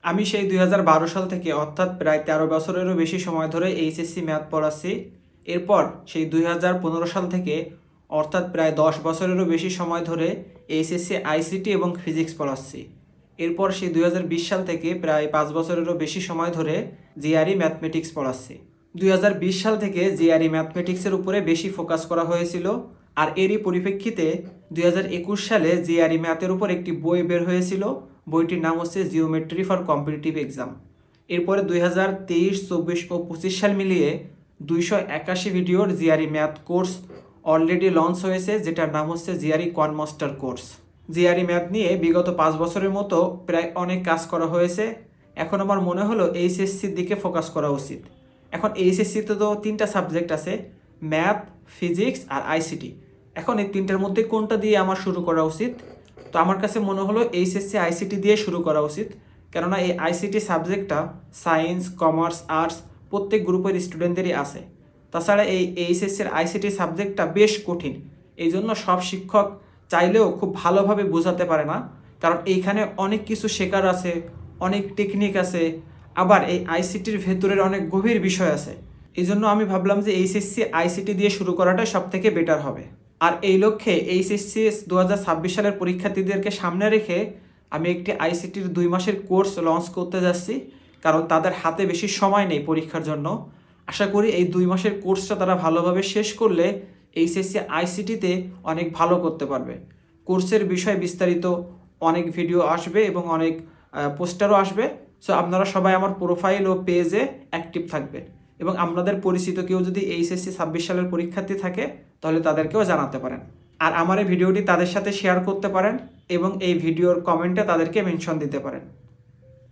আমি সেই 2012 সাল থেকে অর্থাৎ প্রায় 13 বছরেরও বেশি সময় ধরে এইচএসসি ম্যাথ পড়াচ্ছি। এরপর সেই 2015 সাল থেকে অর্থাৎ প্রায় 10 বছরেরও বেশি সময় ধরে এইচএসসি আইসিটি এবং ফিজিক্স পড়াচ্ছি। এরপর সেই 2020 সাল থেকে প্রায় 5 বছরেরও বেশি সময় ধরে জিআরই ম্যাথমেটিক্স পড়াচ্ছি। 2020 সাল থেকে জিআরই ম্যাথমেটিক্সের উপরে বেশি ফোকাস করা হয়েছিল, আর এরই পরিপ্রেক্ষিতে 2021 সালে জিআরই ম্যাথের উপর একটি বই বের হয়েছিল। বইটির নাম হচ্ছে জিওমেট্রি ফর কম্পিটিটিভ এক্সাম। এরপরে 2023, 24 ও 25 সাল মিলিয়ে 281 ভিডিওর GRE math course already launch হয়েছে, যেটার নাম হচ্ছে জিআরই কনমাস্টার কোর্স। জিআরই ম্যাথ নিয়ে বিগত 5 বছরের মতো প্রায় অনেক কাজ করা হয়েছে। এখন আমার মনে হলো এইচএসসির দিকে ফোকাস করা উচিত। এখন এইচএসসিতে তো 3টা সাবজেক্ট আছে, ম্যাথ, ফিজিক্স আর আইসিটি। এখন এই 3টার মধ্যে কোনটা দিয়ে আমার শুরু করা উচিত? তো আমার কাছে মনে হলো এইচএসসি আইসিটি দিয়ে শুরু করা উচিত, কেননা এই আইসিটি সাবজেক্টটা সায়েন্স, কমার্স, আর্টস প্রত্যেক গ্রুপের স্টুডেন্টদেরই আছে। তাছাড়া এই এইচএসসির আইসিটি সাবজেক্টটা বেশ কঠিন, এই জন্য সব শিক্ষক চাইলেও খুব ভালোভাবে বোঝাতে পারে না, কারণ এইখানে অনেক কিছু শেখার আছে, অনেক টেকনিক আছে, আবার এই আইসিটির ভেতরের অনেক গভীর বিষয় আছে। এই জন্য আমি ভাবলাম যে এইচএসসি আইসিটি দিয়ে শুরু করাটাই সব থেকে বেটার হবে। আর এই লক্ষ্যে এইচএসসি 2026 সালের পরীক্ষার্থীদেরকে সামনে রেখে আমি একটি আইসিটির 2 মাসের কোর্স লঞ্চ করতে যাচ্ছি, কারণ তাদের হাতে বেশি সময় নেই পরীক্ষার জন্য। আশা করি এই 2 মাসের কোর্সটা তারা ভালোভাবে শেষ করলে এইচএসসি আইসিটিতে অনেক ভালো করতে পারবে। কোর্সের বিষয় বিস্তারিত অনেক ভিডিও আসবে এবং অনেক পোস্টারও আসবে। সো আপনারা সবাই আমার প্রোফাইল ও পেজে অ্যাক্টিভ থাকবেন, এবং আপনাদের পরিচিত কেউ যদি এইচএসসি 26 সালের পরীক্ষার্থী থাকে তাহলে তাদেরকেও জানাতে পারেন। আর আমার এই ভিডিওটি তাদের সাথে শেয়ার করতে পারেন এবং এই ভিডিওর কমেন্টে তাদেরকে মেনশন দিতে পারেন।